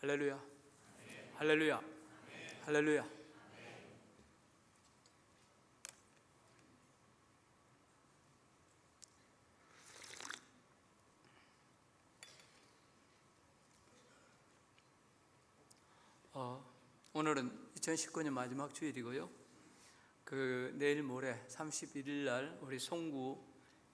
할렐루야, 할렐루야, 할렐루야. 오늘은 2019년 마지막 주일이고요. 내일 모레 31일 날 우리 송구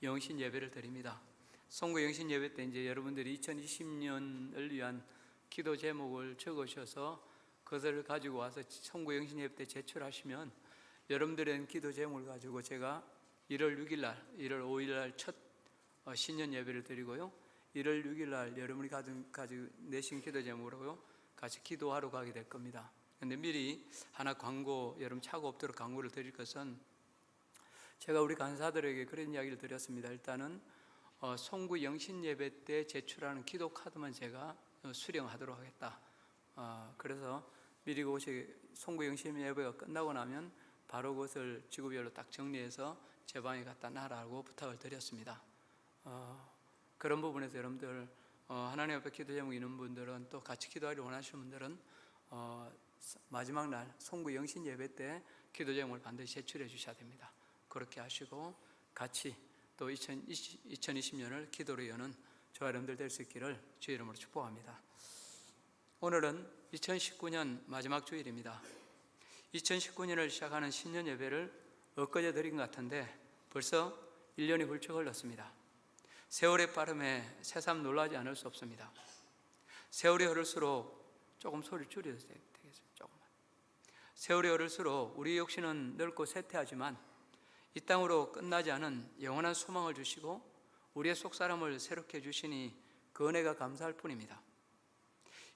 영신 예배를 드립니다. 송구 영신 예배 때 이제 여러분들이 2020년을 위한 기도 제목을 적으셔서 그것을 가지고 와서 송구 영신 예배 때 제출하시면 여러분들의 기도 제목을 가지고 제가 1월 6일 날, 1월 5일 날 첫 신년 예배를 드리고요. 1월 6일 날 여러분이 가지고 내신 기도 제목으로요 같이 기도하러 가게 될 겁니다. 근데 미리 하나 여러분 차고 없도록 광고를 드릴 것은, 제가 우리 간사들에게 그런 이야기를 드렸습니다. 일단은 송구 영신 예배 때 제출하는 기도 카드만 제가 수령하도록 하겠다. 그래서 미리 송구 영신 예배가 끝나고 나면 바로 그것을 지구별로 딱 정리해서 제 방에 갖다 놔라고 부탁을 드렸습니다. 그런 부분에서 여러분들 하나님 앞에 기도 제목 있는 분들은, 또 같이 기도하려 원하시는 분들은 마지막 날 송구 영신 예배 때 기도 제목을 반드시 제출해 주셔야 됩니다. 그렇게 하시고 같이 또 2020년을 기도로 여는 저와 여러분들 될 수 있기를 주의 이름으로 축복합니다. 오늘은 2019년 마지막 주일입니다. 2019년을 시작하는 신년 예배를 엊그제 드린 것 같은데 벌써 1년이 훌쩍 흘렀습니다. 세월의 빠름에 새삼 놀라지 않을 수 없습니다. 세월이 흐를수록 조금 소리를 줄여도 되겠습니다. 조금만. 세월이 흐를수록 우리 역시는 늙고 쇠퇴하지만 이 땅으로 끝나지 않은 영원한 소망을 주시고 우리의 속사람을 새롭게 해주시니 그 은혜가 감사할 뿐입니다.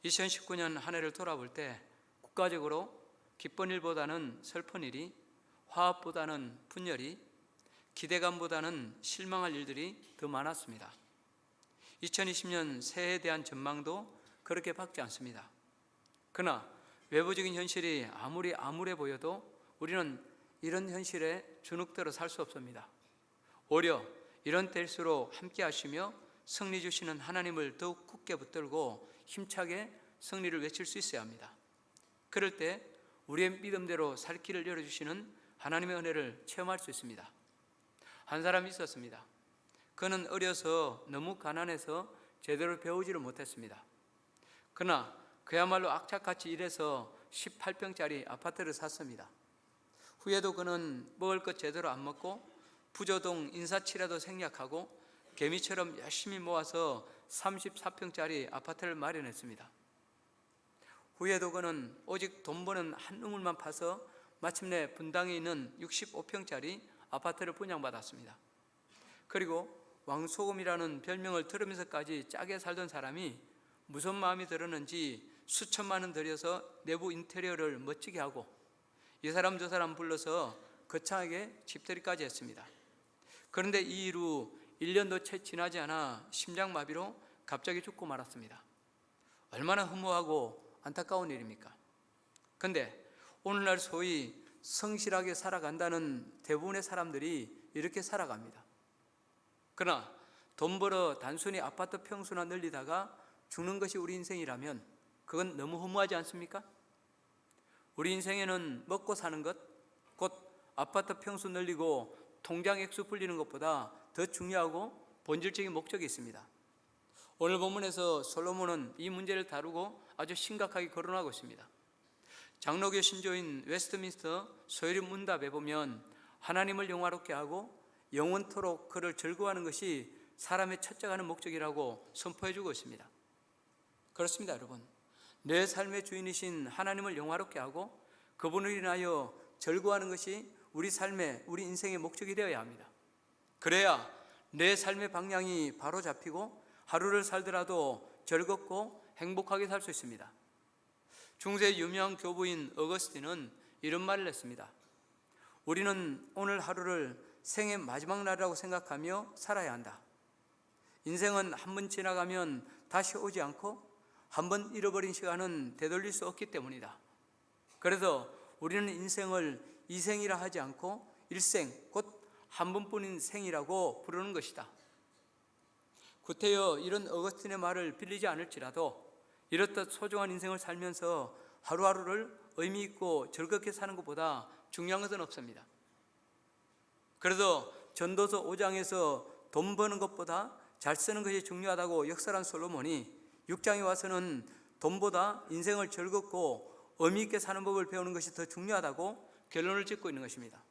2019년 한 해를 돌아볼 때 국가적으로 기쁜 일보다는 슬픈 일이, 화합보다는 분열이, 기대감보다는 실망할 일들이 더 많았습니다. 2020년 새해에 대한 전망도 그렇게 밝지 않습니다. 그러나 외부적인 현실이 아무리 암울해 보여도 우리는 이런 현실에 주눅들어 살 수 없습니다. 오히려 이런 때일수록 함께 하시며 승리 주시는 하나님을 더욱 굳게 붙들고 힘차게 승리를 외칠 수 있어야 합니다. 그럴 때 우리의 믿음대로 살 길을 열어주시는 하나님의 은혜를 체험할 수 있습니다. 한 사람이 있었습니다. 그는 어려서 너무 가난해서 제대로 배우지를 못했습니다. 그러나 그야말로 악착같이 일해서 18평짜리 아파트를 샀습니다. 후에도 그는 먹을 것 제대로 안 먹고 부조동 인사치레도 생략하고 개미처럼 열심히 모아서 34평짜리 아파트를 마련했습니다. 후에도 그는 오직 돈 버는 한 우물만 파서 마침내 분당에 있는 65평짜리 아파트를 분양받았습니다. 그리고 왕소금이라는 별명을 들으면서까지 짜게 살던 사람이 무슨 마음이 들었는지 수천만 원 들여서 내부 인테리어를 멋지게 하고 이 사람 저 사람 불러서 거창하게 집들이까지 했습니다. 그런데 이 이후 1년도 채 지나지 않아 심장마비로 갑자기 죽고 말았습니다. 얼마나 허무하고 안타까운 일입니까? 그런데 오늘날 소위 성실하게 살아간다는 대부분의 사람들이 이렇게 살아갑니다. 그러나 돈 벌어 단순히 아파트 평수나 늘리다가 죽는 것이 우리 인생이라면 그건 너무 허무하지 않습니까? 우리 인생에는 먹고 사는 것, 곧 아파트 평수 늘리고 통장 액수 불리는 것보다 더 중요하고 본질적인 목적이 있습니다. 오늘 본문에서 솔로몬은 이 문제를 다루고 아주 심각하게 거론하고 있습니다. 장로교 신조인 웨스트민스터 소요리 문답에 보면 하나님을 영화롭게 하고 영원토록 그를 즐거워하는 것이 사람의 첫째가는 목적이라고 선포해주고 있습니다. 그렇습니다, 여러분. 내 삶의 주인이신 하나님을 영화롭게 하고 그분을 인하여 즐거워하는 것이 우리 삶의, 우리 인생의 목적이 되어야 합니다. 그래야 내 삶의 방향이 바로 잡히고 하루를 살더라도 즐겁고 행복하게 살 수 있습니다. 중세 유명한 교부인 어거스틴은 이런 말을 했습니다. 우리는 오늘 하루를 생의 마지막 날이라고 생각하며 살아야 한다. 인생은 한 번 지나가면 다시 오지 않고 한 번 잃어버린 시간은 되돌릴 수 없기 때문이다. 그래서 우리는 인생을 이생이라 하지 않고 일생, 곧 한 번뿐인 생이라고 부르는 것이다. 구태여 이런 어거스틴의 말을 빌리지 않을지라도 이렇듯 소중한 인생을 살면서 하루하루를 의미 있고 즐겁게 사는 것보다 중요한 것은 없습니다. 그래서 전도서 5장에서 돈 버는 것보다 잘 쓰는 것이 중요하다고 역설한 솔로몬이 6장에 와서는 돈보다 인생을 즐겁고 의미 있게 사는 법을 배우는 것이 더 중요하다고 결론을 짓고 있는 것입니다.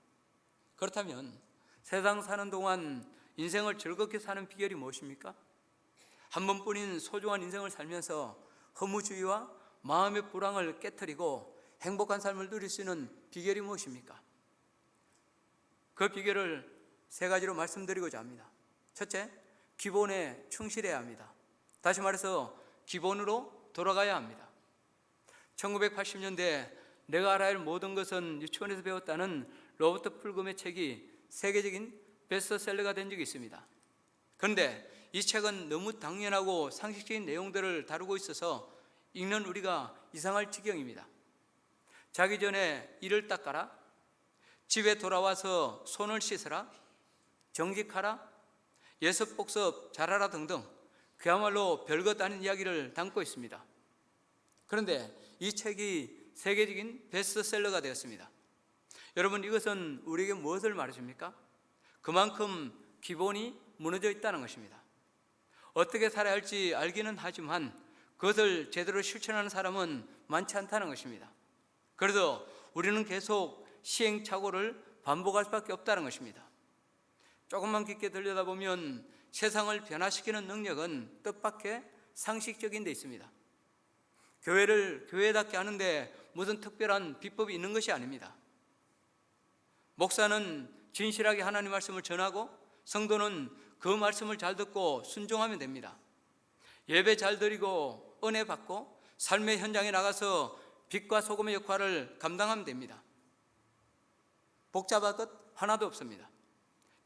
그렇다면 세상 사는 동안 인생을 즐겁게 사는 비결이 무엇입니까? 한 번뿐인 소중한 인생을 살면서 허무주의와 마음의 불안을 깨트리고 행복한 삶을 누릴 수 있는 비결이 무엇입니까? 그 비결을 세 가지로 말씀드리고자 합니다. 첫째, 기본에 충실해야 합니다. 다시 말해서 기본으로 돌아가야 합니다. 1980년대 내가 알아야 할 모든 것은 유치원에서 배웠다는 로버트 풀금의 책이 세계적인 베스트셀러가 된 적이 있습니다. 그런데 이 책은 너무 당연하고 상식적인 내용들을 다루고 있어서 읽는 우리가 이상할 지경입니다. 자기 전에 이를 닦아라, 집에 돌아와서 손을 씻어라, 정직하라, 예습복습 잘하라 등등 그야말로 별것 아닌 이야기를 담고 있습니다. 그런데 이 책이 세계적인 베스트셀러가 되었습니다. 여러분, 이것은 우리에게 무엇을 말해줍니까? 그만큼 기본이 무너져 있다는 것입니다. 어떻게 살아야 할지 알기는 하지만 그것을 제대로 실천하는 사람은 많지 않다는 것입니다. 그래서 우리는 계속 시행착오를 반복할 수밖에 없다는 것입니다. 조금만 깊게 들여다보면 세상을 변화시키는 능력은 뜻밖의 상식적인 데 있습니다. 교회를 교회답게 하는데 무슨 특별한 비법이 있는 것이 아닙니다. 목사는 진실하게 하나님 말씀을 전하고 성도는 그 말씀을 잘 듣고 순종하면 됩니다. 예배 잘 드리고 은혜 받고 삶의 현장에 나가서 빛과 소금의 역할을 감당하면 됩니다. 복잡한 것 하나도 없습니다.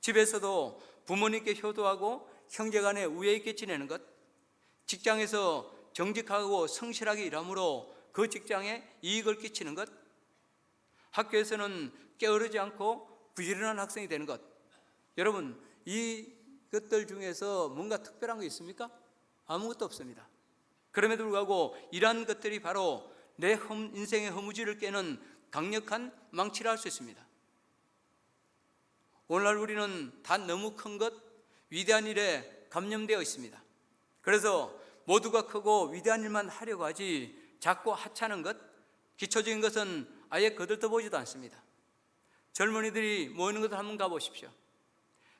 집에서도 부모님께 효도하고 형제간에 우애 있게 지내는 것, 직장에서 정직하고 성실하게 일함으로 그 직장에 이익을 끼치는 것, 학교에서는 게으르지 않고 부지런한 학생이 되는 것. 여러분, 이것들 중에서 뭔가 특별한 거 있습니까? 아무것도 없습니다. 그럼에도 불구하고 이러한 것들이 바로 내 인생의 허무지를 깨는 강력한 망치를 할 수 있습니다. 오늘날 우리는 단 너무 큰 것, 위대한 일에 감염되어 있습니다. 그래서 모두가 크고 위대한 일만 하려고 하지 작고 하찮은 것, 기초적인 것은 아예 거들떠보지도 않습니다. 젊은이들이 모이는 것을 한번 가보십시오.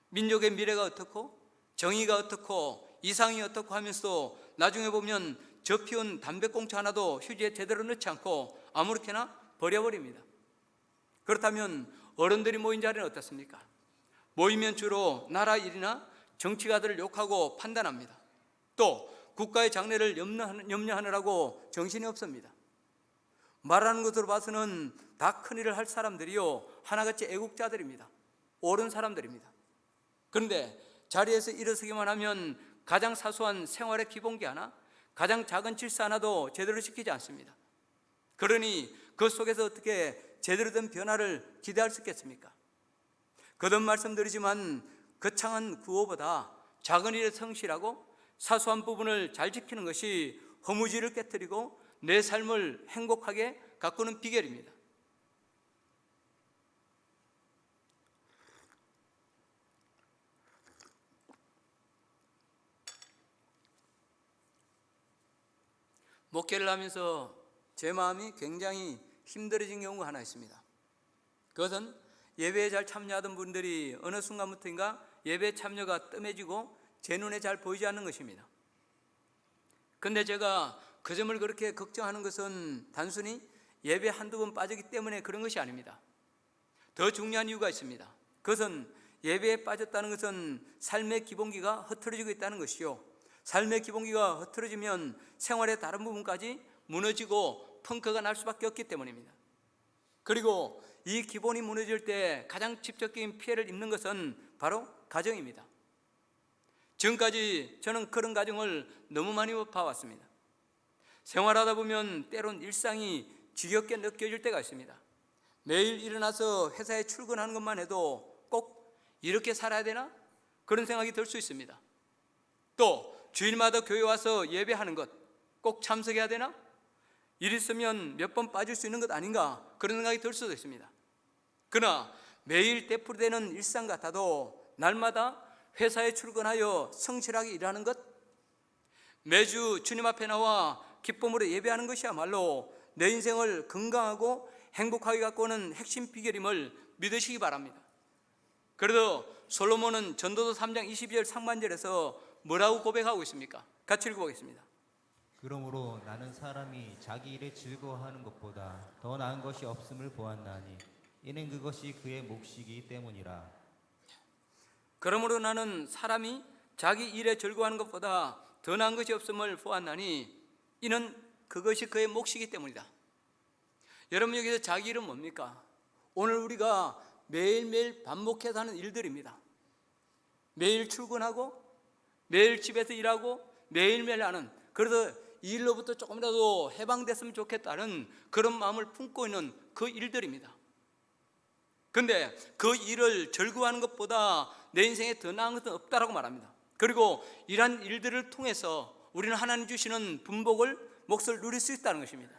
민족의 미래가 어떻고 정의가 어떻고 이상이 어떻고 하면서도 나중에 보면 저 피운 담배꽁초 하나도 휴지에 제대로 넣지 않고 아무렇게나 버려버립니다. 그렇다면 어른들이 모인 자리는 어떻습니까? 모이면 주로 나라 일이나 정치가들을 욕하고 판단합니다. 또 국가의 장래를 염려하느라고 정신이 없습니다. 말하는 것으로 봐서는 다 큰일을 할 사람들이요 하나같이 애국자들입니다. 옳은 사람들입니다. 그런데 자리에서 일어서기만 하면 가장 사소한 생활의 기본기 하나, 가장 작은 질서 하나도 제대로 지키지 않습니다. 그러니 그 속에서 어떻게 제대로 된 변화를 기대할 수 있겠습니까? 거듭 말씀드리지만 거창한 구호보다 작은 일에 성실하고 사소한 부분을 잘 지키는 것이 허무지를 깨뜨리고 내 삶을 행복하게 가꾸는 비결입니다. 목회를 하면서 제 마음이 굉장히 힘들어진 경우가 하나 있습니다. 그것은 예배에 잘 참여하던 분들이 어느 순간부터인가 예배 참여가 뜸해지고 제 눈에 잘 보이지 않는 것입니다. 그런데 제가 그 점을 그렇게 걱정하는 것은 단순히 예배 한두 번 빠지기 때문에 그런 것이 아닙니다. 더 중요한 이유가 있습니다. 그것은 예배에 빠졌다는 것은 삶의 기본기가 흐트러지고 있다는 것이요, 삶의 기본기가 흐트러지면 생활의 다른 부분까지 무너지고 펑크가 날 수밖에 없기 때문입니다. 그리고 이 기본이 무너질 때 가장 직접적인 피해를 입는 것은 바로 가정입니다. 지금까지 저는 그런 가정을 너무 많이 봐왔습니다. 생활하다 보면 때론 일상이 지겹게 느껴질 때가 있습니다. 매일 일어나서 회사에 출근하는 것만 해도 꼭 이렇게 살아야 되나? 그런 생각이 들 수 있습니다. 또 주일마다 교회 와서 예배하는 것, 꼭 참석해야 되나? 일 있으면 몇 번 빠질 수 있는 것 아닌가? 그런 생각이 들 수도 있습니다. 그러나 매일 되풀이되는 일상 같아도 날마다 회사에 출근하여 성실하게 일하는 것, 매주 주님 앞에 나와 기쁨으로 예배하는 것이야말로 내 인생을 건강하고 행복하게 갖고는 핵심 비결임을 믿으시기 바랍니다. 그래도 솔로몬은 전도서 3장 22절 상반절에서 뭐라고 고백하고 있습니까? 같이 읽어보겠습니다. 그러므로 나는 사람이 자기 일에 즐거워하는 것보다 더 나은 것이 없음을 보았나니 이는 그것이 그의 몫이기 때문이라. 그러므로 나는 사람이 자기 일에 즐거워하는 것보다 더 나은 것이 없음을 보았나니 이는 그것이 그의 몫이기 때문이다. 여러분, 여기서 자기 일은 뭡니까? 오늘 우리가 매일매일 반복해서 하는 일들입니다. 매일 출근하고 매일 집에서 일하고 매일매일 하는, 그래서 이 일로부터 조금이라도 해방됐으면 좋겠다는 그런 마음을 품고 있는 그 일들입니다. 근데 그 일을 즐거워하는 것보다 내 인생에 더 나은 것은 없다라고 말합니다. 그리고 이러한 일들을 통해서 우리는 하나님 주시는 분복을, 몫을 누릴 수 있다는 것입니다.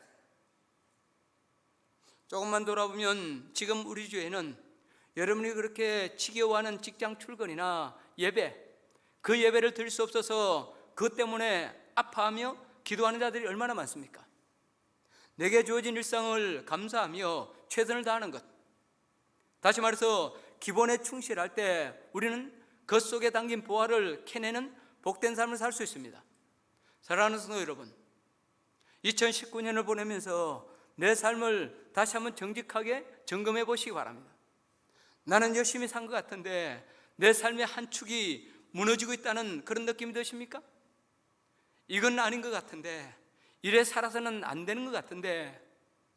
조금만 돌아보면 지금 우리 주에는 여러분이 그렇게 지겨워하는 직장 출근이나 예배, 그 예배를 드릴 수 없어서 그것 때문에 아파하며 기도하는 자들이 얼마나 많습니까? 내게 주어진 일상을 감사하며 최선을 다하는 것, 다시 말해서 기본에 충실할 때 우리는 그 속에 담긴 보화를 캐내는 복된 삶을 살 수 있습니다. 사랑하는 성도 여러분, 2019년을 보내면서 내 삶을 다시 한번 정직하게 점검해 보시기 바랍니다. 나는 열심히 산 것 같은데 내 삶의 한 축이 무너지고 있다는 그런 느낌이 드십니까? 이건 아닌 것 같은데, 이래 살아서는 안 되는 것 같은데,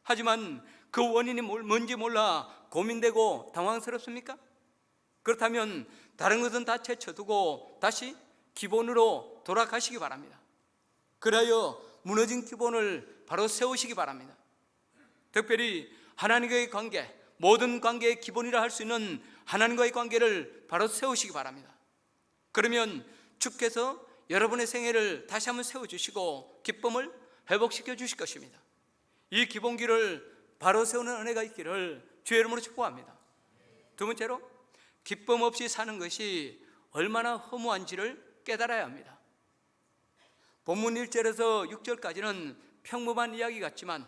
하지만 그 원인이 뭔지 몰라 고민되고 당황스럽습니까? 그렇다면 다른 것은 다 제쳐두고 다시 기본으로 돌아가시기 바랍니다. 그래야 무너진 기본을 바로 세우시기 바랍니다. 특별히 하나님과의 관계, 모든 관계의 기본이라 할 수 있는 하나님과의 관계를 바로 세우시기 바랍니다. 그러면 주께서 여러분의 생애를 다시 한번 세워주시고 기쁨을 회복시켜 주실 것입니다. 이 기본기를 바로 세우는 은혜가 있기를 주의 이름으로 축복합니다. 두 번째로, 기쁨 없이 사는 것이 얼마나 허무한지를 깨달아야 합니다. 본문 1절에서 6절까지는 평범한 이야기 같지만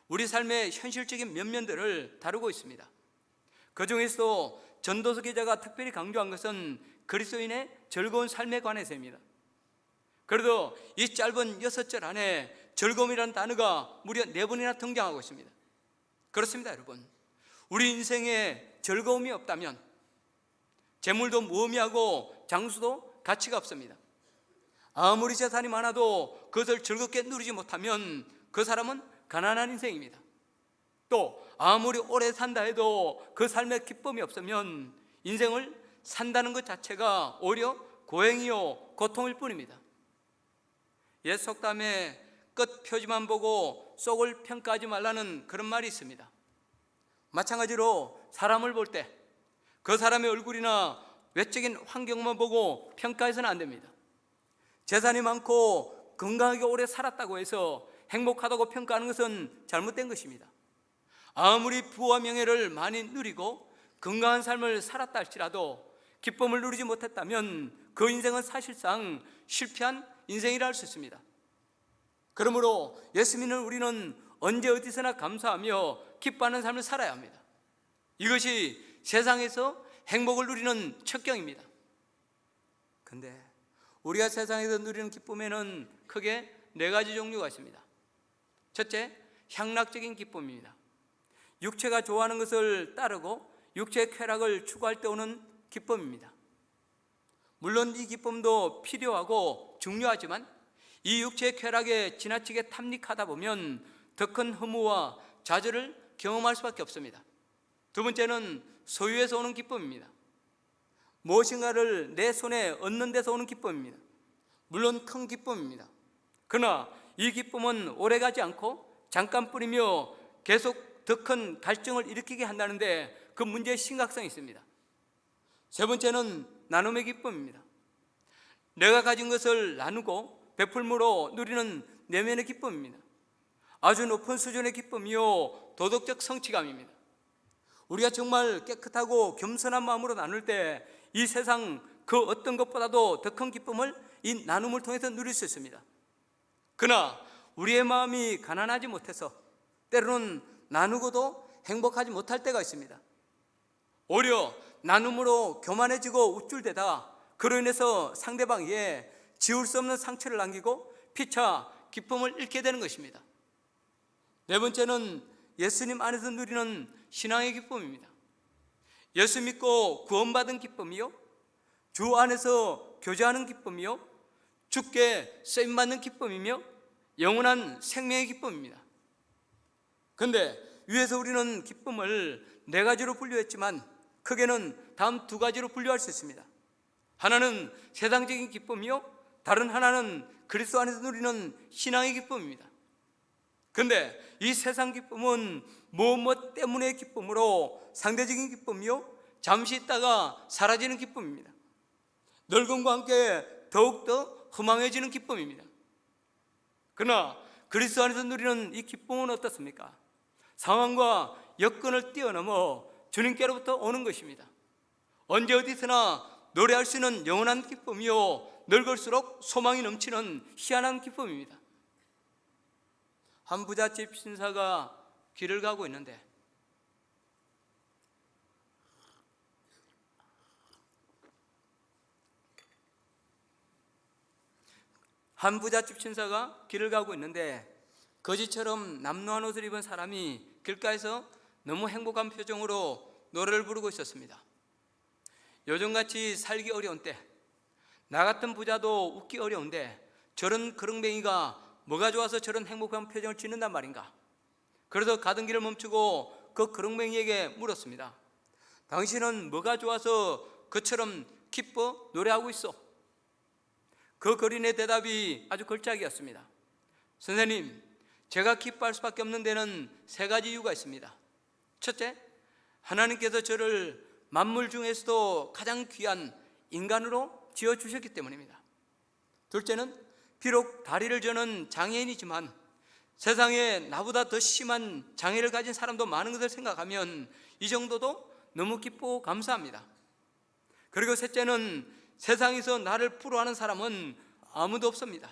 우리 삶의 현실적인 면면들을 다루고 있습니다. 그 중에서도 전도서 기자가 특별히 강조한 것은 그리스도인의 즐거운 삶에 관해서입니다. 그래도 이 짧은 6절 안에 즐거움이라는 단어가 무려 4번이나 등장하고 있습니다. 그렇습니다, 여러분. 우리 인생에 즐거움이 없다면 재물도 무의미하고 장수도 가치가 없습니다. 아무리 재산이 많아도 그것을 즐겁게 누리지 못하면 그 사람은 가난한 인생입니다. 또 아무리 오래 산다 해도 그 삶에 기쁨이 없으면 인생을 산다는 것 자체가 오히려 고행이요 고통일 뿐입니다. 옛 속담에 끝 표지만 보고 속을 평가하지 말라는 그런 말이 있습니다. 마찬가지로 사람을 볼 때 그 사람의 얼굴이나 외적인 환경만 보고 평가해서는 안 됩니다. 재산이 많고 건강하게 오래 살았다고 해서 행복하다고 평가하는 것은 잘못된 것입니다. 아무리 부와 명예를 많이 누리고 건강한 삶을 살았다 할지라도 기쁨을 누리지 못했다면 그 인생은 사실상 실패한 인생이라 할 수 있습니다. 그러므로 예수 믿는 우리는 언제 어디서나 감사하며 기뻐하는 삶을 살아야 합니다. 이것이 세상에서 행복을 누리는 척경입니다. 그런데 우리가 세상에서 누리는 기쁨에는 크게 4가지 종류가 있습니다. 첫째, 향락적인 기쁨입니다. 육체가 좋아하는 것을 따르고 육체의 쾌락을 추구할 때 오는 기쁨입니다. 물론 이 기쁨도 필요하고 중요하지만 이 육체의 쾌락에 지나치게 탐닉하다 보면 더 큰 허무와 좌절을 경험할 수밖에 없습니다. 두 번째는 소유에서 오는 기쁨입니다. 무엇인가를 내 손에 얻는 데서 오는 기쁨입니다. 물론 큰 기쁨입니다. 그러나 이 기쁨은 오래가지 않고 잠깐뿐이며 계속 더 큰 갈증을 일으키게 한다는데 그 문제의 심각성이 있습니다. 세 번째는 나눔의 기쁨입니다. 내가 가진 것을 나누고 베풀므로 누리는 내면의 기쁨입니다. 아주 높은 수준의 기쁨이요, 도덕적 성취감입니다. 우리가 정말 깨끗하고 겸손한 마음으로 나눌 때 이 세상 그 어떤 것보다도 더 큰 기쁨을 이 나눔을 통해서 누릴 수 있습니다. 그러나 우리의 마음이 가난하지 못해서 때로는 나누고도 행복하지 못할 때가 있습니다. 오히려 나눔으로 교만해지고 우쭐대다 그로 인해서 상대방에게 지울 수 없는 상처를 남기고 피차 기쁨을 잃게 되는 것입니다. 네 번째는 예수님 안에서 누리는 신앙의 기쁨입니다. 예수 믿고 구원받은 기쁨이요, 주 안에서 교제하는 기쁨이요, 주께 쓰임받는 기쁨이며 영원한 생명의 기쁨입니다. 그런데 위에서 우리는 기쁨을 네 가지로 분류했지만 크게는 다음 두 가지로 분류할 수 있습니다. 하나는 세상적인 기쁨이요, 다른 하나는 그리스도 안에서 누리는 신앙의 기쁨입니다. 그런데 이 세상 기쁨은 무엇 때문의 기쁨으로 상대적인 기쁨이요, 잠시 있다가 사라지는 기쁨입니다. 늙음과 함께 더욱더 허망해지는 기쁨입니다. 그러나 그리스도 안에서 누리는 이 기쁨은 어떻습니까? 상황과 여건을 뛰어넘어 주님께로부터 오는 것입니다. 언제 어디서나 노래할 수 있는 영원한 기쁨이요, 늙을수록 소망이 넘치는 희한한 기쁨입니다. 한 부잣집 신사가 길을 가고 있는데 거지처럼 남루한 옷을 입은 사람이 길가에서 너무 행복한 표정으로 노래를 부르고 있었습니다. 요즘같이 살기 어려운 때, 나 같은 부자도 웃기 어려운데 저런 그릉뱅이가 뭐가 좋아서 저런 행복한 표정을 짓는단 말인가? 그래서 가던 길을 멈추고 그 그릉뱅이에게 물었습니다. 당신은 뭐가 좋아서 그처럼 기뻐 노래하고 있어? 그 거린의 대답이 아주 걸작이었습니다. 선생님, 제가 기뻐할 수밖에 없는 데는 세 가지 이유가 있습니다. 첫째, 하나님께서 저를 만물 중에서도 가장 귀한 인간으로 지어주셨기 때문입니다. 둘째는 비록 다리를 저는 장애인이지만 세상에 나보다 더 심한 장애를 가진 사람도 많은 것을 생각하면 이 정도도 너무 기쁘고 감사합니다. 그리고 셋째는 세상에서 나를 부러워하는 사람은 아무도 없습니다.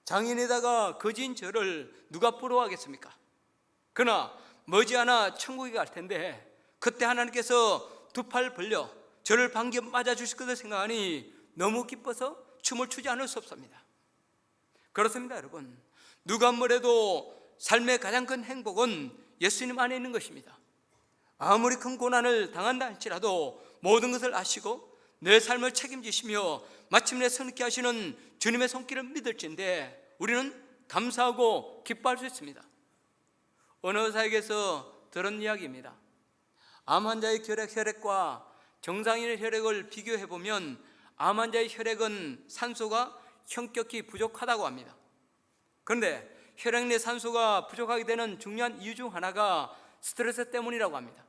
장애인에다가 거지인 저를 누가 부러워하겠습니까? 그러나 머지않아 천국에 갈 텐데 그때 하나님께서 두 팔 벌려 저를 반겨 맞아주실 것을 생각하니 너무 기뻐서 춤을 추지 않을 수 없습니다. 그렇습니다, 여러분. 누가 뭐래도 삶의 가장 큰 행복은 예수님 안에 있는 것입니다. 아무리 큰 고난을 당한다 할지라도 모든 것을 아시고 내 삶을 책임지시며 마침내 선케 하시는 주님의 손길을 믿을진데 우리는 감사하고 기뻐할 수 있습니다. 어느 의사에게서 들은 이야기입니다. 암 환자의 혈액과 정상인의 혈액을 비교해보면 암 환자의 혈액은 산소가 현격히 부족하다고 합니다. 그런데 혈액 내 산소가 부족하게 되는 중요한 이유 중 하나가 스트레스 때문이라고 합니다.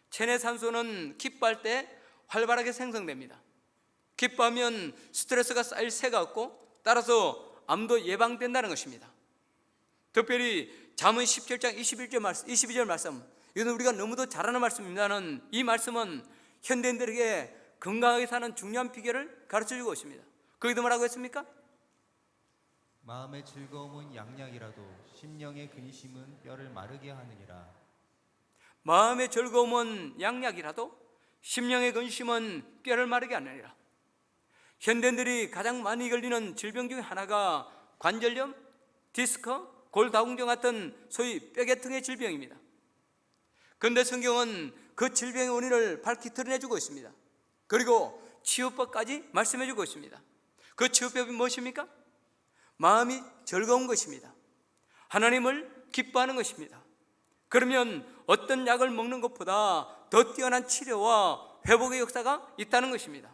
체내 산소는 기뻐할 때 활발하게 생성됩니다. 기뻐하면 스트레스가 쌓일 새가 없고 따라서 암도 예방된다는 것입니다. 특별히 잠언 17장 22절 말씀, 이건 우리가 너무도 잘 아는 말씀입니다는 이 말씀은 현대인들에게 건강하게 사는 중요한 비결을 가르쳐주고 있습니다. 거기도 뭐라고 했습니까? 마음의 즐거움은 양약이라도 심령의 근심은 뼈를 마르게 하느니라. 마음의 즐거움은 양약이라도 심령의 근심은 뼈를 마르게 하느니라. 현대인들이 가장 많이 걸리는 질병 중에 하나가 관절염, 디스크, 골다공증 같은 소위 뼈계통의 질병입니다. 그런데 성경은 그 질병의 원인을 밝히 드러내주고 있습니다. 그리고 치유법까지 말씀해주고 있습니다. 그 치유법이 무엇입니까? 마음이 즐거운 것입니다. 하나님을 기뻐하는 것입니다. 그러면 어떤 약을 먹는 것보다 더 뛰어난 치료와 회복의 역사가 있다는 것입니다.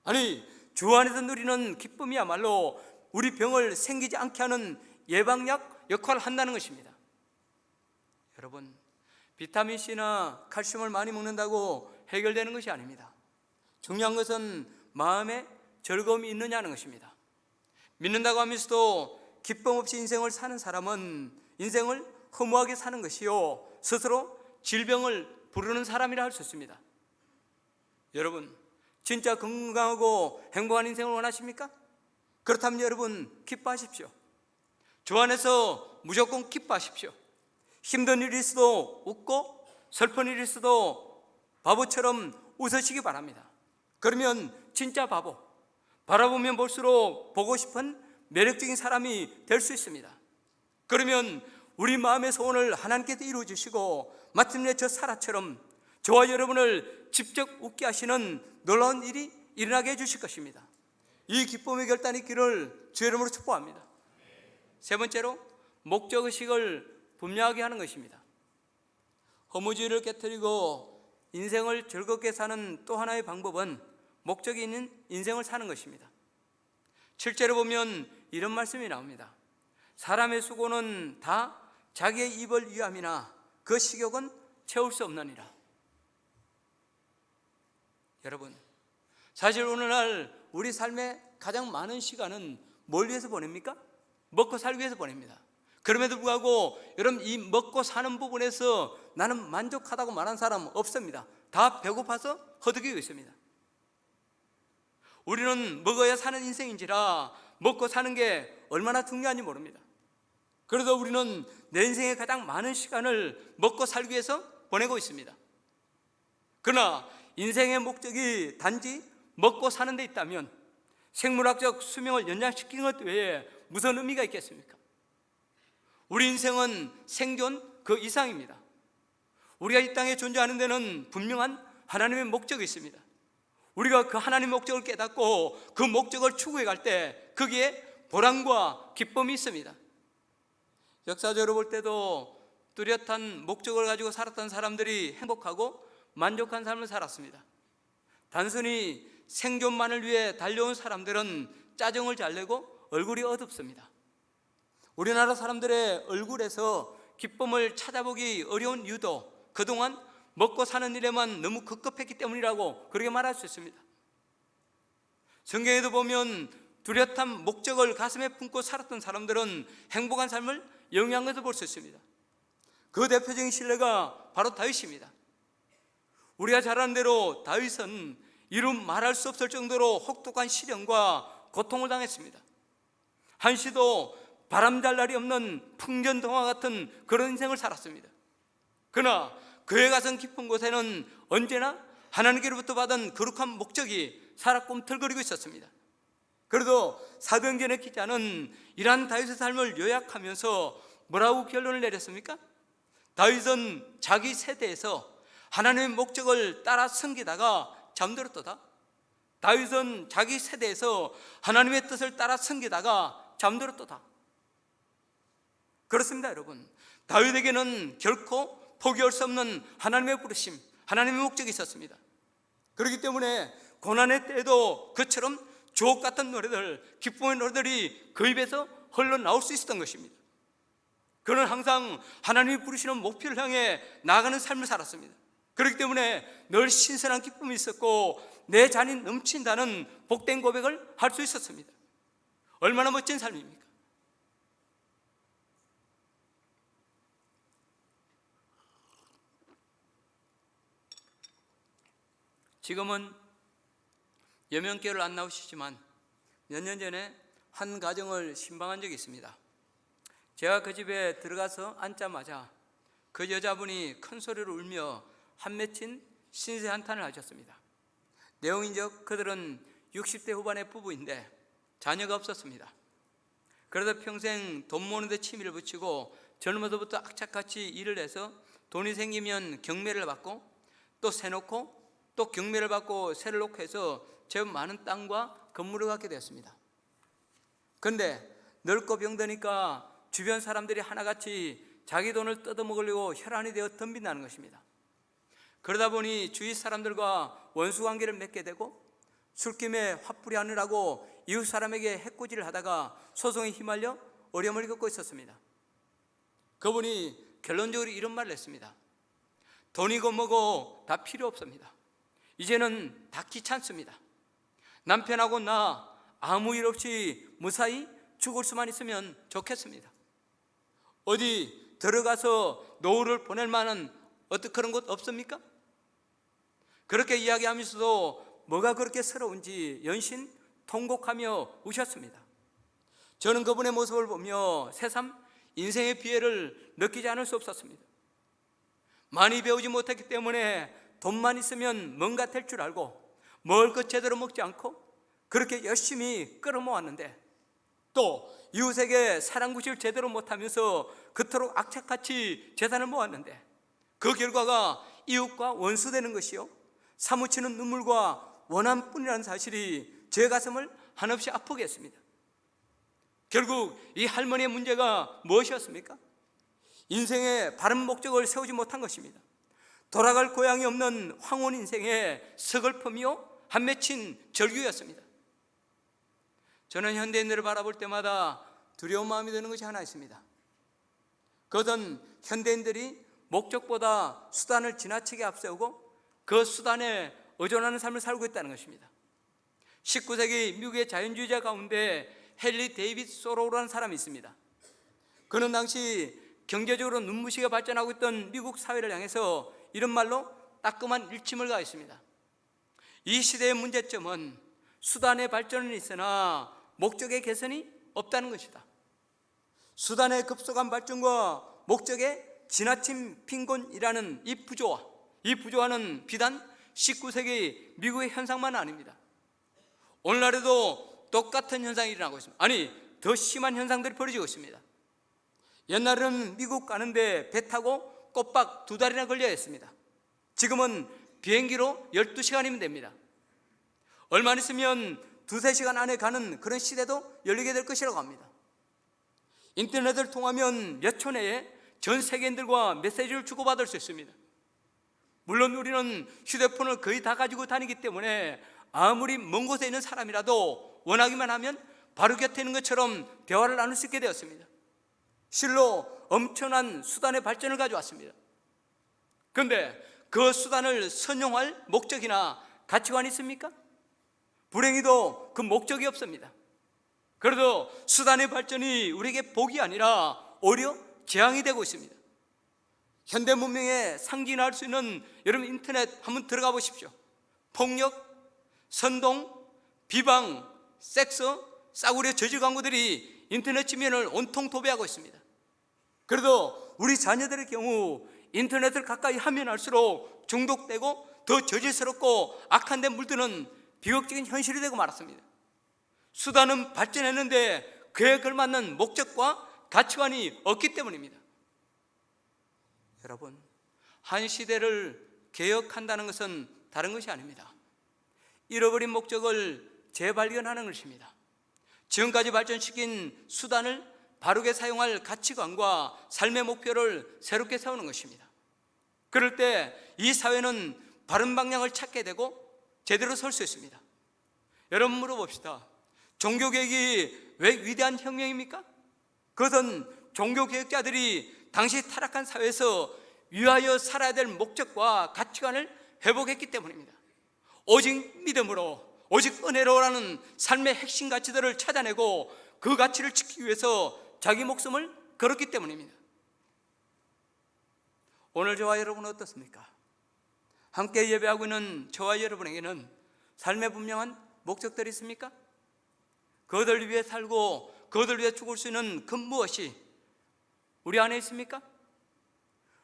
아니, 주 안에서 누리는 기쁨이야말로 우리 병을 생기지 않게 하는 예방약 역할을 한다는 것입니다. 여러분, 비타민C나 칼슘을 많이 먹는다고 해결되는 것이 아닙니다. 중요한 것은 마음에 즐거움이 있느냐는 것입니다. 믿는다고 하면서도 기쁨 없이 인생을 사는 사람은 인생을 허무하게 사는 것이요 스스로 질병을 부르는 사람이라 할 수 있습니다. 여러분, 진짜 건강하고 행복한 인생을 원하십니까? 그렇다면 여러분 기뻐하십시오. 주 안에서 무조건 기뻐하십시오. 힘든 일이 있어도 웃고 슬픈 일이 있어도 바보처럼 웃으시기 바랍니다. 그러면 진짜 바보, 바라보면 볼수록 보고 싶은 매력적인 사람이 될 수 있습니다. 그러면 우리 마음의 소원을 하나님께서 이루어주시고 마침내 저 사라처럼 저와 여러분을 직접 웃게 하시는 놀라운 일이 일어나게 해주실 것입니다. 이 기쁨의 결단이 있기를 주 이름으로 축복합니다. 세 번째로 목적의식을 분명하게 하는 것입니다. 허무주의를 깨뜨리고 인생을 즐겁게 사는 또 하나의 방법은 목적이 있는 인생을 사는 것입니다. 7절에 보면 이런 말씀이 나옵니다. 사람의 수고는 다 자기의 입을 위함이나 그 식욕은 채울 수 없느니라. 여러분, 사실 오늘날 우리 삶의 가장 많은 시간은 뭘 위해서 보냅니까? 먹고 살기 위해서 보냅니다. 그럼에도 불구하고 여러분, 이 먹고 사는 부분에서 나는 만족하다고 말하는 사람 없습니다. 다 배고파서 허덕이고 있습니다. 우리는 먹어야 사는 인생인지라 먹고 사는 게 얼마나 중요한지 모릅니다. 그래서 우리는 내 인생의 가장 많은 시간을 먹고 살기 위해서 보내고 있습니다. 그러나 인생의 목적이 단지 먹고 사는 데 있다면 생물학적 수명을 연장시키는 것 외에 무슨 의미가 있겠습니까? 우리 인생은 생존 그 이상입니다. 우리가 이 땅에 존재하는 데는 분명한 하나님의 목적이 있습니다. 우리가 그 하나님의 목적을 깨닫고 그 목적을 추구해 갈 때 거기에 보람과 기쁨이 있습니다. 역사적으로 볼 때도 뚜렷한 목적을 가지고 살았던 사람들이 행복하고 만족한 삶을 살았습니다. 단순히 생존만을 위해 달려온 사람들은 짜증을 잘 내고 얼굴이 어둡습니다. 우리나라 사람들의 얼굴에서 기쁨을 찾아보기 어려운 이유도 그동안 먹고 사는 일에만 너무 급급했기 때문이라고 그렇게 말할 수 있습니다. 성경에도 보면 뚜렷한 목적을 가슴에 품고 살았던 사람들은 행복한 삶을 영위한 것을 볼 수 있습니다. 그 대표적인 신뢰가 바로 다윗입니다. 우리가 잘 아는 대로 다윗은 이름 말할 수 없을 정도로 혹독한 시련과 고통을 당했습니다. 한시도 바람 잘 날이 없는 풍전등화 같은 그런 인생을 살았습니다. 그러나 그의 가슴 깊은 곳에는 언제나 하나님께로부터 받은 거룩한 목적이 살아 꿈틀거리고 있었습니다. 그래도 사도행전의 기자는 이러한 다윗의 삶을 요약하면서 뭐라고 결론을 내렸습니까? 다윗은 자기 세대에서 하나님의 목적을 따라 섬기다가 잠들었도다. 다윗은 자기 세대에서 하나님의 뜻을 따라 섬기다가 잠들었도다. 그렇습니다, 여러분. 다윗에게는 결코 포기할 수 없는 하나님의 부르심, 하나님의 목적이 있었습니다. 그렇기 때문에 고난의 때에도 그처럼 주옥 같은 노래들, 기쁨의 노래들이 그 입에서 흘러나올 수 있었던 것입니다. 그는 항상 하나님이 부르시는 목표를 향해 나아가는 삶을 살았습니다. 그렇기 때문에 늘 신선한 기쁨이 있었고 내 잔이 넘친다는 복된 고백을 할 수 있었습니다. 얼마나 멋진 삶입니까? 지금은 여명교를 안 나오시지만 몇 년 전에 한 가정을 신방한 적이 있습니다. 제가 그 집에 들어가서 앉자마자 그 여자분이 큰 소리로 울며 한 맺힌 신세 한탄을 하셨습니다. 내용인즉 그들은 60대 후반의 부부인데 자녀가 없었습니다. 그래서 평생 돈 모으는 데 취미를 붙이고 젊어서부터 악착같이 일을 해서 돈이 생기면 경매를 받고 또 세놓고 또 경매를 받고 세를 놓고 해서 제법 많은 땅과 건물을 갖게 되었습니다. 그런데 늙고 병드니까 주변 사람들이 하나같이 자기 돈을 뜯어먹으려고 혈안이 되어 덤빈다는 것입니다. 그러다 보니 주위 사람들과 원수관계를 맺게 되고 술김에 화풀이 하느라고 이웃 사람에게 해코지를 하다가 소송에 휘말려 어려움을 겪고 있었습니다. 그분이 결론적으로 이런 말을 했습니다. 돈이고 뭐고 다 필요 없습니다. 이제는 다 귀찮습니다. 남편하고 나 아무 일 없이 무사히 죽을 수만 있으면 좋겠습니다. 어디 들어가서 노후를 보낼 만한 어떤 그런 곳 없습니까? 그렇게 이야기하면서도 뭐가 그렇게 서러운지 연신 통곡하며 우셨습니다. 저는 그분의 모습을 보며 새삼 인생의 비애를 느끼지 않을 수 없었습니다. 많이 배우지 못했기 때문에 돈만 있으면 뭔가 될 줄 알고 먹을 것 제대로 먹지 않고 그렇게 열심히 끌어모았는데, 또 이웃에게 사랑구실 제대로 못하면서 그토록 악착같이 재산을 모았는데 그 결과가 이웃과 원수되는 것이요 사무치는 눈물과 원한뿐이라는 사실이 제 가슴을 한없이 아프게 했습니다. 결국 이 할머니의 문제가 무엇이었습니까? 인생의 바른 목적을 세우지 못한 것입니다. 돌아갈 고향이 없는 황혼 인생의 서글픔이요 한 맺힌 절규였습니다. 저는 현대인들을 바라볼 때마다 두려운 마음이 드는 것이 하나 있습니다. 그것은 현대인들이 목적보다 수단을 지나치게 앞세우고 그 수단에 의존하는 삶을 살고 있다는 것입니다. 19세기 미국의 자연주의자 가운데 헨리 데이빗 소로우라는 사람이 있습니다. 그는 당시 경제적으로 눈부시게 발전하고 있던 미국 사회를 향해서 이런 말로 따끔한 일침을 가했습니다. 이 시대의 문제점은 수단의 발전은 있으나 목적의 개선이 없다는 것이다. 수단의 급속한 발전과 목적의 지나친 빈곤이라는 이 부조화는 비단 19세기 미국의 현상만 아닙니다. 오늘날에도 똑같은 현상이 일어나고 있습니다. 아니, 더 심한 현상들이 벌어지고 있습니다. 옛날에는 미국 가는데 배 타고 꼬박 2달이나 걸려야 했습니다. 지금은 비행기로 12시간이면 됩니다. 얼마 안 있으면 2-3시간 안에 가는 그런 시대도 열리게 될 것이라고 합니다. 인터넷을 통하면 몇 초 내에 전 세계인들과 메시지를 주고받을 수 있습니다. 물론 우리는 휴대폰을 거의 다 가지고 다니기 때문에 아무리 먼 곳에 있는 사람이라도 원하기만 하면 바로 곁에 있는 것처럼 대화를 나눌 수 있게 되었습니다. 실로 엄청난 수단의 발전을 가져왔습니다. 그런데 그 수단을 선용할 목적이나 가치관이 있습니까? 불행히도 그 목적이 없습니다. 그래도 수단의 발전이 우리에게 복이 아니라 오히려 재앙이 되고 있습니다. 현대 문명의 상징을 알 수 있는 여러분 인터넷 한번 들어가 보십시오. 폭력, 선동, 비방, 섹스, 싸구려 저질 광고들이 인터넷 지면을 온통 도배하고 있습니다. 그래도 우리 자녀들의 경우 인터넷을 가까이 하면 할수록 중독되고 더 저질스럽고 악한 데 물드는 비극적인 현실이 되고 말았습니다. 수단은 발전했는데 그에 걸맞는 목적과 가치관이 없기 때문입니다. 여러분, 한 시대를 개혁한다는 것은 다른 것이 아닙니다. 잃어버린 목적을 재발견하는 것입니다. 지금까지 발전시킨 수단을 바르게 사용할 가치관과 삶의 목표를 새롭게 세우는 것입니다. 그럴 때 이 사회는 바른 방향을 찾게 되고 제대로 설 수 있습니다. 여러분 물어봅시다. 종교개혁이 왜 위대한 혁명입니까? 그것은 종교개혁자들이 당시 타락한 사회에서 위하여 살아야 될 목적과 가치관을 회복했기 때문입니다. 오직 믿음으로, 오직 은혜로라는 삶의 핵심 가치들을 찾아내고 그 가치를 지키기 위해서 자기 목숨을 걸었기 때문입니다. 오늘 저와 여러분은 어떻습니까? 함께 예배하고 있는 저와 여러분에게는 삶의 분명한 목적들이 있습니까? 그것을 위해 살고 그것을 위해 죽을 수 있는 그 무엇이 우리 안에 있습니까?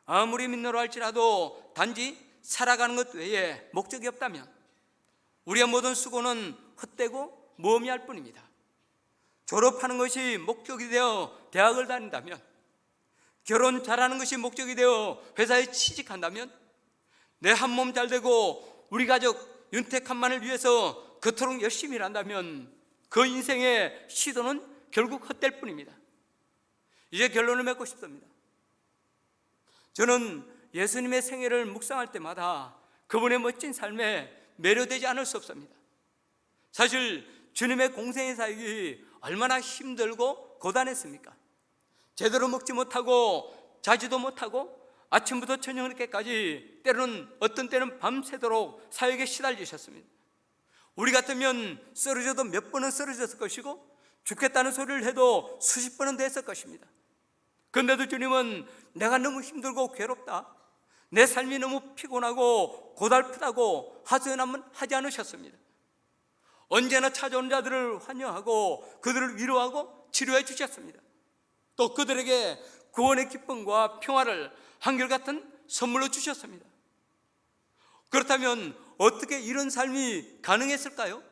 아무리 믿노라 할지라도 단지 살아가는 것 외에 목적이 없다면 우리의 모든 수고는 헛되고 무의미할 뿐입니다. 졸업하는 것이 목적이 되어 대학을 다닌다면, 결혼 잘하는 것이 목적이 되어 회사에 취직한다면, 내 한 몸 잘 되고 우리 가족 윤택한만을 위해서 그토록 열심히 일한다면 그 인생의 시도는 결국 헛될 뿐입니다. 이제 결론을 맺고 싶습니다. 저는 예수님의 생애를 묵상할 때마다 그분의 멋진 삶에 매료되지 않을 수 없습니다. 사실 주님의 공생의 사역이 얼마나 힘들고 고단했습니까? 제대로 먹지 못하고 자지도 못하고 아침부터 저녁늦게까지 때로는 어떤 때는 밤새도록 사역에 시달리셨습니다. 우리 같으면 쓰러져도 몇 번은 쓰러졌을 것이고 죽겠다는 소리를 해도 수십 번은 됐을 것입니다. 그런데도 주님은 내가 너무 힘들고 괴롭다, 내 삶이 너무 피곤하고 고달프다고 하소연하면 하지 않으셨습니다. 언제나 찾아온 자들을 환영하고 그들을 위로하고 치료해 주셨습니다. 또 그들에게 구원의 기쁨과 평화를 한결같은 선물로 주셨습니다. 그렇다면 어떻게 이런 삶이 가능했을까요?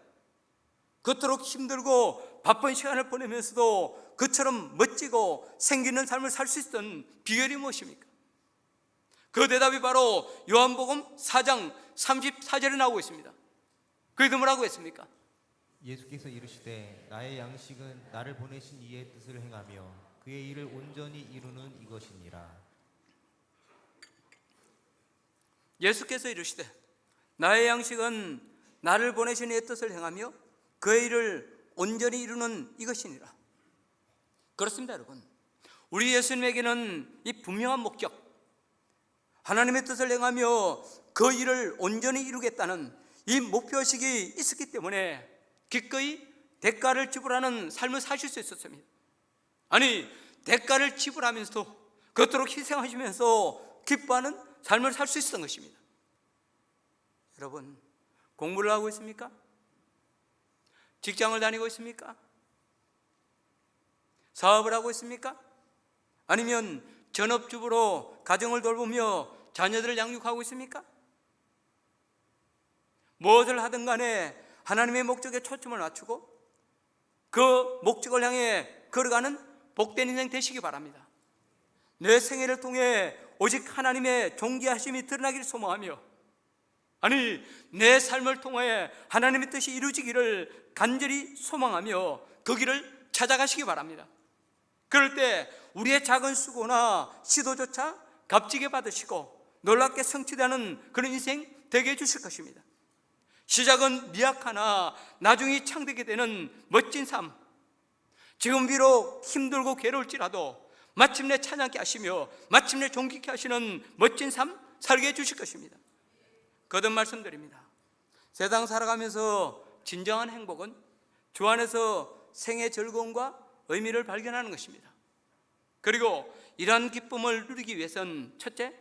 그토록 힘들고 바쁜 시간을 보내면서도 그처럼 멋지고 생기는 삶을 살 수 있었던 비결이 무엇입니까? 그 대답이 바로 요한복음 4장 34절에 나오고 있습니다. 그에도 뭐라고 했습니까? 예수께서 이르시되 나의 양식은 나를 보내신 이의 뜻을 행하며 그의 일을 온전히 이루는 이것이니라. 예수께서 이르시되 나의 양식은 나를 보내신 이의 뜻을 행하며 그의 일을 온전히 이루는 이것이니라. 그렇습니다, 여러분. 우리 예수님에게는 이 분명한 목적, 하나님의 뜻을 행하며 그 일을 온전히 이루겠다는 이 목표의식이 있었기 때문에 기꺼이 대가를 지불하는 삶을 사실 수 있었습니다. 아니, 대가를 지불하면서도 그토록 희생하시면서 기뻐하는 삶을 살 수 있었던 것입니다. 여러분, 공부를 하고 있습니까? 직장을 다니고 있습니까? 사업을 하고 있습니까? 아니면 전업주부로 가정을 돌보며 자녀들을 양육하고 있습니까? 무엇을 하든 간에 하나님의 목적에 초점을 맞추고 그 목적을 향해 걸어가는 복된 인생 되시기 바랍니다. 내 생애를 통해 오직 하나님의 존귀하심이 드러나기를 소망하며, 아니, 내 삶을 통해 하나님의 뜻이 이루어지기를 간절히 소망하며 그 길을 찾아가시기 바랍니다. 그럴 때 우리의 작은 수고나 시도조차 값지게 받으시고 놀랍게 성취되는 그런 인생 되게 해주실 것입니다. 시작은 미약하나 나중에 창되게 되는 멋진 삶, 지금 비록 힘들고 괴로울지라도 마침내 찬양케 하시며 마침내 존귀케 하시는 멋진 삶 살게 해주실 것입니다. 거듭 말씀드립니다. 세상 살아가면서 진정한 행복은 주 안에서 생의 즐거움과 의미를 발견하는 것입니다. 그리고 이러한 기쁨을 누리기 위해서는 첫째,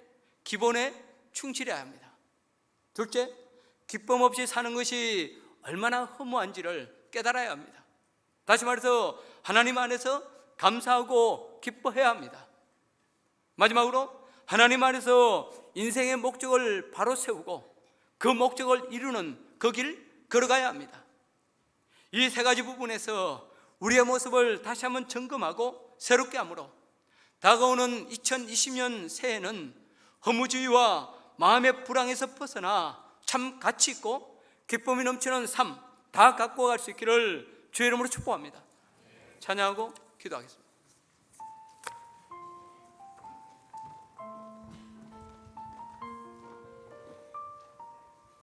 기본에 충실해야 합니다. 둘째, 기쁨 없이 사는 것이 얼마나 허무한지를 깨달아야 합니다. 다시 말해서 하나님 안에서 감사하고 기뻐해야 합니다. 마지막으로 하나님 안에서 인생의 목적을 바로 세우고 그 목적을 이루는 그 길 걸어가야 합니다. 이 세 가지 부분에서 우리의 모습을 다시 한번 점검하고 새롭게 함으로 다가오는 2020년 새해는 허무주의와 마음의 불안에서 벗어나 참 가치 있고 기쁨이 넘치는 삶 다 갖고 갈 수 있기를 주의 이름으로 축복합니다. 찬양하고 기도하겠습니다.